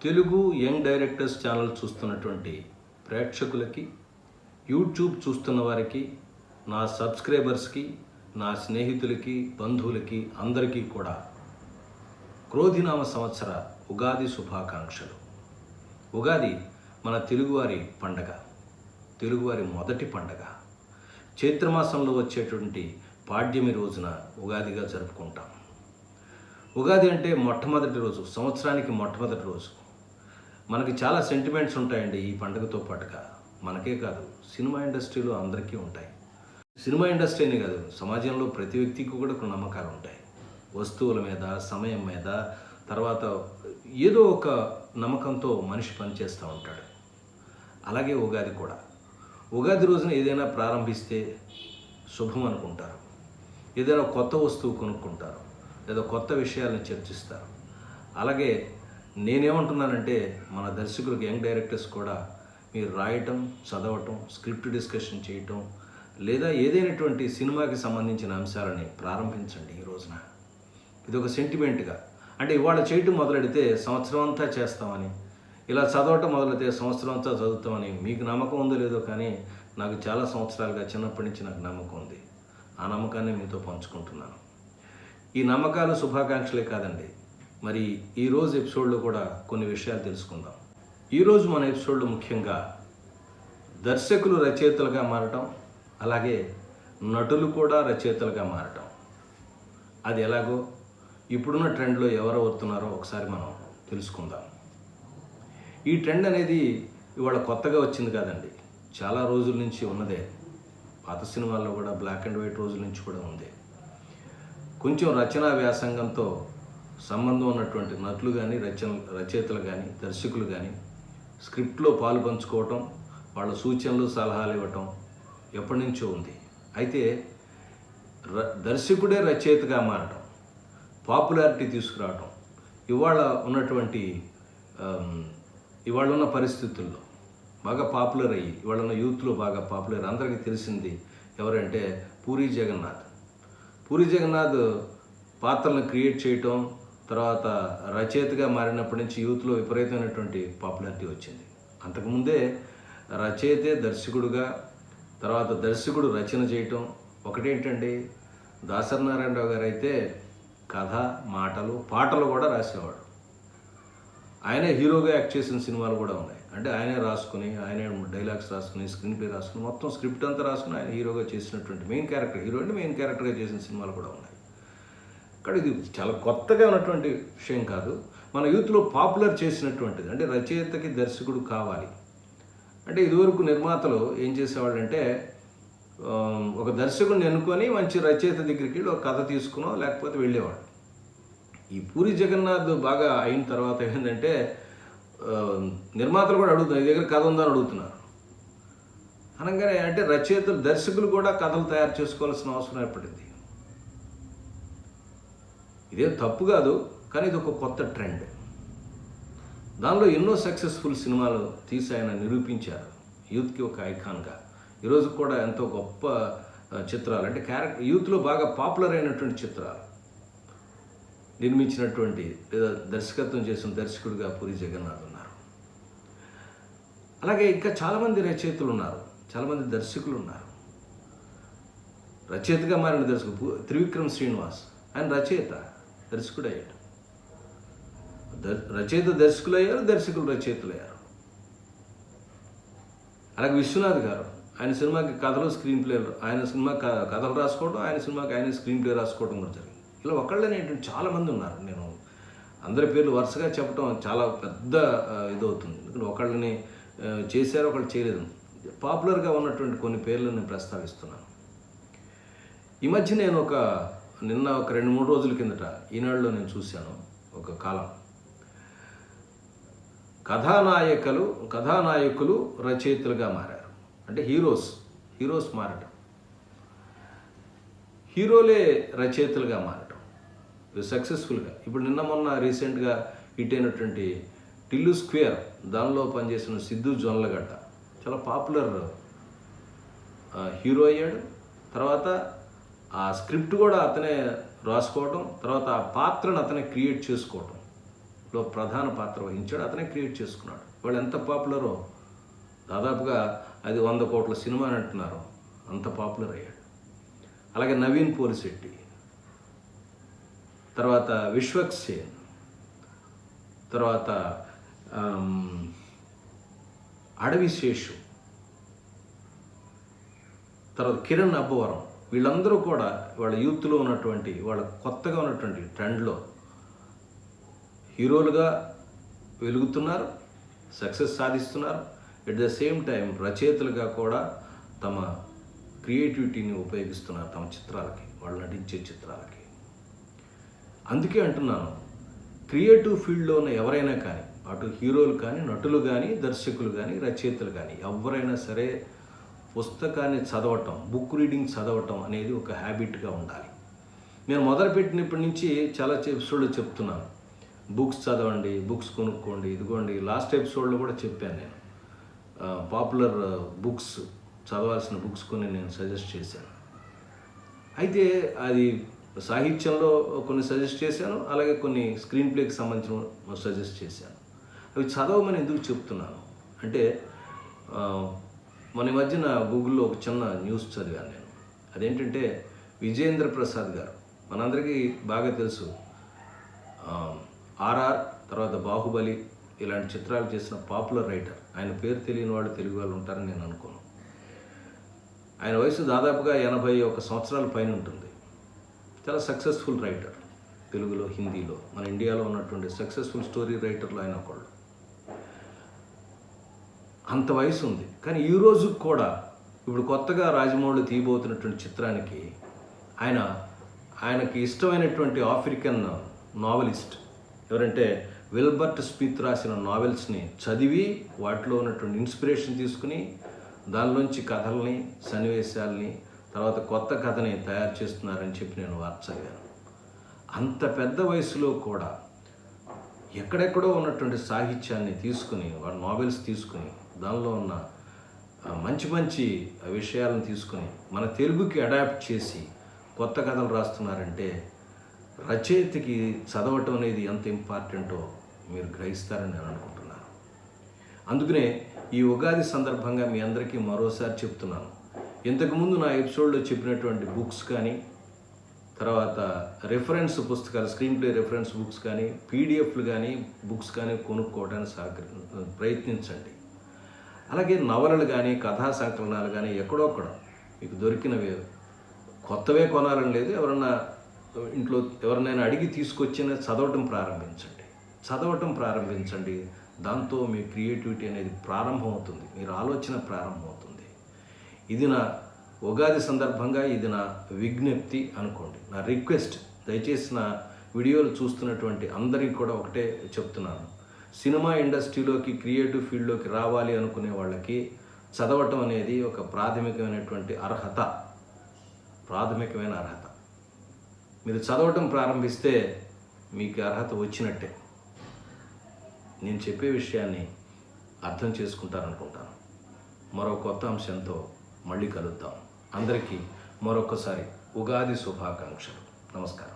Telugu young directors channel చూస్తున్నటువంటి ప్రేక్షకులకి, YouTube చూస్తున్న వారికి, నా సబ్స్క్రైబర్స్కి, నా స్నేహితులకి, బంధువులకి అందరికీ కూడా క్రోధినామ సంవత్సర ఉగాది శుభాకాంక్షలు. ఉగాది మన తెలుగువారి పండగ, తెలుగువారి మొదటి పండగ. చైత్రమాసంలో వచ్చేటువంటి పాడ్యమి రోజున ఉగాదిగా జరుపుకుంటాం. ఉగాది అంటే మొట్టమొదటి రోజు, సంవత్సరానికి మొట్టమొదటి రోజు. మనకి చాలా సెంటిమెంట్స్ ఉంటాయండి ఈ పండుగతో పాటుగా. మనకే కాదు, సినిమా ఇండస్ట్రీలో అందరికీ ఉంటాయి. సినిమా ఇండస్ట్రీనే కాదు, సమాజంలో ప్రతి వ్యక్తికి కూడా కొన్ని నమ్మకాలు ఉంటాయి. వస్తువుల మీద, సమయం మీద, తర్వాత ఏదో ఒక నమ్మకంతో మనిషి పనిచేస్తూ ఉంటాడు. అలాగే ఉగాది కూడా. ఉగాది రోజున ఏదైనా ప్రారంభిస్తే శుభం అనుకుంటారు, ఏదైనా కొత్త వస్తువు కొనుక్కుంటారు, లేదా కొత్త విషయాలను చర్చిస్తారు. అలాగే నేనేమంటున్నానంటే, మన దర్శకులకు, యంగ్ డైరెక్టర్స్ కూడా మీరు రాయటం, చదవటం, స్క్రిప్ట్ డిస్కషన్ చేయటం, లేదా ఏదైనటువంటి సినిమాకి సంబంధించిన అంశాలని ప్రారంభించండి ఈ రోజున. ఇది ఒక సెంటిమెంట్గా, అంటే ఇవాళ చేయటం మొదలెడితే సంవత్సరం అంతా చేస్తామని, ఇలా చదవటం మొదలైతే సంవత్సరం అంతా చదువుతామని మీకు నమ్మకం ఉందో లేదో, కానీ నాకు చాలా సంవత్సరాలుగా చిన్నప్పటి నుంచి నాకు నమ్మకం ఉంది. ఆ నమ్మకాన్ని మీతో పంచుకుంటున్నాను. ఈ నమ్మకాలు శుభాకాంక్షలే కాదండి, మరి ఈరోజు ఎపిసోడ్లో కూడా కొన్ని విషయాలు తెలుసుకుందాం. ఈరోజు మన ఎపిసోడ్లో ముఖ్యంగా దర్శకులు రచయితలుగా మారటం, అలాగే నటులు కూడా రచయితలుగా మారటం. అది ఎలాగో, ఇప్పుడున్న ట్రెండ్లో ఎవరు అవుతున్నారో ఒకసారి మనం తెలుసుకుందాం. ఈ ట్రెండ్ అనేది ఇవాళ కొత్తగా వచ్చింది కాదండి, చాలా రోజుల నుంచి ఉన్నదే. పాత సినిమాల్లో కూడా బ్లాక్ అండ్ వైట్ రోజుల నుంచి కూడా ఉంది. కొంచెం రచనా వ్యాసంగంతో సంబంధం ఉన్నటువంటి నటులు కానీ, రచయితలు కానీ, దర్శకులు కానీ స్క్రిప్ట్లో పాలు పంచుకోవటం, వాళ్ళ సూచనలు, సలహాలు ఇవ్వటం ఎప్పటి నుంచో ఉంది. అయితే దర్శకుడే రచయితగా మారటం, పాపులారిటీ తీసుకురావటం, ఇవాళ ఉన్న పరిస్థితుల్లో బాగా పాపులర్ అయ్యి, ఇవాళ ఉన్న యూత్లో బాగా పాపులర్, అందరికీ తెలిసింది ఎవరంటే పూరీ జగన్నాథ్. పూరీ జగన్నాథ్ పాత్రలను క్రియేట్ చేయటం, తర్వాత రచయితగా మారినప్పటి నుంచి యూత్లో విపరీతమైనటువంటి పాపులారిటీ వచ్చింది. అంతకుముందే రచయితే దర్శకుడుగా, తర్వాత దర్శకుడు రచన చేయటం. ఒకటేంటండి, దాసరి నారాయణరావు గారు అయితే కథ, మాటలు, పాటలు కూడా రాసేవాడు. ఆయనే హీరోగా యాక్ట్ చేసిన సినిమాలు కూడా ఉన్నాయి. అంటే ఆయనే రాసుకుని, ఆయనే డైలాగ్స్ రాసుకుని, స్క్రీన్ ప్లే రాసుకుని, మొత్తం స్క్రిప్ట్ అంతా రాసుకుని ఆయన హీరోగా చేసినటువంటి మెయిన్ క్యారెక్టర్, హీరో అంటే మెయిన్ క్యారెక్టర్గా చేసిన సినిమాలు కూడా ఉన్నాయి. కానీ ఇది చాలా కొత్తగా ఉన్నటువంటి విషయం కాదు, మన యూత్లో పాపులర్ చేసినటువంటిది. అంటే రచయితకి దర్శకుడు కావాలి అంటే, ఇదివరకు నిర్మాతలు ఏం చేసేవాళ్ళంటే, ఒక దర్శకుడిని ఎన్నుకొని మంచి రచయిత దగ్గరికి వెళ్ళి ఒక కథ తీసుకునో లేకపోతే వెళ్ళేవాడు. ఈ పూరి జగన్నాథ్ బాగా అయిన తర్వాత ఏంటంటే, నిర్మాతలు కూడా అడుగుతున్నారు, ఈ దగ్గర కథ ఉందని అడుగుతున్నారు. అనగానే అంటే రచయితలు, దర్శకులు కూడా కథలు తయారు చేసుకోవాల్సిన అవసరం ఏర్పడింది. ఇదేం తప్పు కాదు, కానీ ఇది ఒక కొత్త ట్రెండ్. దానిలో ఎన్నో సక్సెస్ఫుల్ సినిమాలు తీసి ఆయన నిరూపించారు, యూత్కి ఒక ఐకాన్గా. ఈరోజు కూడా ఎంతో గొప్ప చిత్రాలు, అంటే యూత్లో బాగా పాపులర్ అయినటువంటి చిత్రాలు నిర్మించినటువంటి, లేదా దర్శకత్వం చేసిన దర్శకుడిగా పూరి జగన్నాథ్ ఉన్నారు. అలాగే ఇంకా చాలామంది రచయితలు ఉన్నారు, చాలామంది దర్శకులు ఉన్నారు. రచయితగా మారిన దర్శకుడు త్రివిక్రమ్ శ్రీనివాస్, ఆయన రచయిత, దర్శకుడు అయ్యాడు. రచయిత దర్శకులు అయ్యారు, దర్శకులు రచయితలు అయ్యారు. అలాగే విశ్వనాథ్ గారు, ఆయన సినిమాకి కథలు, స్క్రీన్ ప్లేలు, ఆయన సినిమా కథలు రాసుకోవడం, ఆయన సినిమాకి ఆయన స్క్రీన్ ప్లే రాసుకోవడం కూడా జరిగింది. ఇలా ఒకళ్ళనే చాలామంది ఉన్నారు. నేను అందరి పేర్లు వరుసగా చెప్పడం చాలా పెద్ద ఇదవుతుంది, ఎందుకంటే ఒకళ్ళని చేశారు, ఒకళ్ళు చేయలేదు. పాపులర్గా ఉన్నటువంటి కొన్ని పేర్లు నేను ప్రస్తావిస్తున్నాను. ఈ మధ్య నేను నిన్న ఒక 2-3 రోజుల కిందట ఈనాడులో నేను చూశాను ఒక కాలం, కథానాయకులు రచయితలుగా మారారు. అంటే హీరోస్ మారటం, హీరోలే రచయితలుగా మారటం, సక్సెస్ఫుల్గా. ఇప్పుడు నిన్న మొన్న రీసెంట్గా హిట్ అయినటువంటి టిల్లు స్క్వేర్, దానిలో పనిచేసిన సిద్ధు జొన్నలగడ్డ చాలా పాపులర్ హీరో అయ్యాడు. తర్వాత ఆ స్క్రిప్ట్ కూడా అతనే రాసుకోవడం, తర్వాత ఆ పాత్రను అతనే క్రియేట్ చేసుకోవటం, లో ప్రధాన పాత్ర వహించాడు. అతనే క్రియేట్ చేసుకున్నాడు. వాళ్ళు ఎంత పాపులరో, దాదాపుగా అది 100 కోట్ల సినిమా అని అంటున్నారు, అంత పాపులర్ అయ్యాడు. అలాగే నవీన్ పోలిశెట్టి, తర్వాత విశ్వక్ సేన్, తర్వాత అడవి శేషు, తర్వాత కిరణ్ అబ్బవరం, వీళ్ళందరూ కూడా వాళ్ళ యూత్లో ఉన్నటువంటి, వాళ్ళ కొత్తగా ఉన్నటువంటి ట్రెండ్లో హీరోలుగా వెలుగుతున్నారు, సక్సెస్ సాధిస్తున్నారు. ఎట్ ద సేమ్ టైం రచయితలుగా కూడా తమ క్రియేటివిటీని ఉపయోగిస్తున్నారు తమ చిత్రాలకి, వాళ్ళు నటించే చిత్రాలకి. అందుకే అంటున్నాను, క్రియేటివ్ ఫీల్డ్లో ఉన్న ఎవరైనా కానీ, అటు హీరోలు కానీ, నటులు కానీ, దర్శకులు కానీ, రచయితలు కానీ, ఎవరైనా సరే పుస్తకాన్ని చదవటం, బుక్ రీడింగ్ చదవటం అనేది ఒక హ్యాబిట్గా ఉండాలి. నేను మొదలుపెట్టినప్పటి నుంచి చాలా ఎపిసోడ్లు చెప్తున్నాను, బుక్స్ చదవండి, బుక్స్ కొనుక్కోండి. ఇదిగోండి, లాస్ట్ ఎపిసోడ్లో కూడా చెప్పాను నేను, పాపులర్ బుక్స్, చదవాల్సిన బుక్స్ కొన్ని నేను సజెస్ట్ చేశాను. అయితే అది సాహిత్యంలో కొన్ని సజెస్ట్ చేశాను, అలాగే కొన్ని స్క్రీన్ ప్లేకి సంబంధించిన సజెస్ట్ చేశాను. అవి చదవమని ఎందుకు చెప్తున్నాను అంటే, మన మధ్యన గూగుల్లో ఒక చిన్న న్యూస్ చదివాను నేను. అదేంటంటే, విజేంద్ర ప్రసాద్ గారు, మనందరికీ బాగా తెలుసు, ఆర్ఆర్, తర్వాత బాహుబలి ఇలాంటి చిత్రాలు చేసిన పాపులర్ రైటర్. ఆయన పేరు తెలియని వాళ్ళు తెలుగు వాళ్ళు ఉంటారని నేను అనుకోను. ఆయన వయసు దాదాపుగా 81 సంవత్సరాల పైన ఉంటుంది. చాలా సక్సెస్ఫుల్ రైటర్, తెలుగులో, హిందీలో, మన ఇండియాలో ఉన్నటువంటి సక్సెస్ఫుల్ స్టోరీ రైటర్లు ఆయన ఒకళ్ళు. అంత వయసు ఉంది, కానీ ఈ రోజు కూడా ఇప్పుడు కొత్తగా రాజమౌళి తీయబోతున్నటువంటి చిత్రానికి ఆయనకి ఇష్టమైనటువంటి ఆఫ్రికన్ నావెలిస్ట్ ఎవరంటే విల్బర్ట్ స్మిత్ రాసిన నావెల్స్ని చదివి వాటిలో ఉన్నటువంటి ఇన్స్పిరేషన్ తీసుకుని దానిలోంచి కథల్ని, సన్నివేశాలని, తర్వాత కొత్త కథని తయారు చేస్తున్నారని చెప్పి నేను వార్త చదివాను. అంత పెద్ద వయసులో కూడా ఎక్కడెక్కడో ఉన్నటువంటి సాహిత్యాన్ని తీసుకుని, వాడు నావెల్స్ తీసుకుని, దానిలో ఉన్న మంచి మంచి విషయాలను తీసుకుని మన తెలుగుకి అడాప్ట్ చేసి కొత్త కథలు రాస్తున్నారంటే రచయితకి చదవటం అనేది ఎంత ఇంపార్టెంటో మీరు గ్రహిస్తారని నేను అనుకుంటున్నాను. అందుకనే ఈ ఉగాది సందర్భంగా మీ అందరికీ మరోసారి చెప్తున్నాను, ఇంతకుముందు నా ఎపిసోడ్లో చెప్పినటువంటి బుక్స్ కానీ, తర్వాత రెఫరెన్స్ పుస్తకాలు, స్క్రీన్ ప్లే రెఫరెన్స్ బుక్స్ కానీ, పీడిఎఫ్లు కానీ, బుక్స్ కానీ కొనుక్కోవడానికి ప్రయత్నించండి. అలాగే నవలలు కానీ, కథా సంకలనాలు కానీ ఎక్కడొక్కడ మీకు దొరికినవి, కొత్తవే కొనాలని లేదు, ఎవరన్నా ఇంట్లో ఎవరినైనా అడిగి తీసుకొచ్చిన చదవటం ప్రారంభించండి. దాంతో మీ క్రియేటివిటీ అనేది ప్రారంభమవుతుంది, మీరు ఆలోచన ప్రారంభమవుతుంది. ఇది నా ఉగాది సందర్భంగా ఇది నా విజ్ఞప్తి అనుకోండి, నా రిక్వెస్ట్. దయచేసి నా వీడియోలు చూస్తున్నటువంటి అందరికీ కూడా ఒకటే చెప్తున్నాను, సినిమా ఇండస్ట్రీలోకి, క్రియేటివ్ ఫీల్డ్లోకి రావాలి అనుకునే వాళ్ళకి చదవటం అనేది ఒక ప్రాథమికమైన అర్హత. మీరు చదవటం ప్రారంభిస్తే మీకు అర్హత వచ్చినట్టే. నేను చెప్పే విషయాన్ని అర్థం చేసుకుంటారనుకుంటాను. మరో కొత్త అంశంతో మళ్ళీ కలుద్దాం. అందరికీ మరొకసారి ఉగాది శుభాకాంక్షలు. నమస్కారం.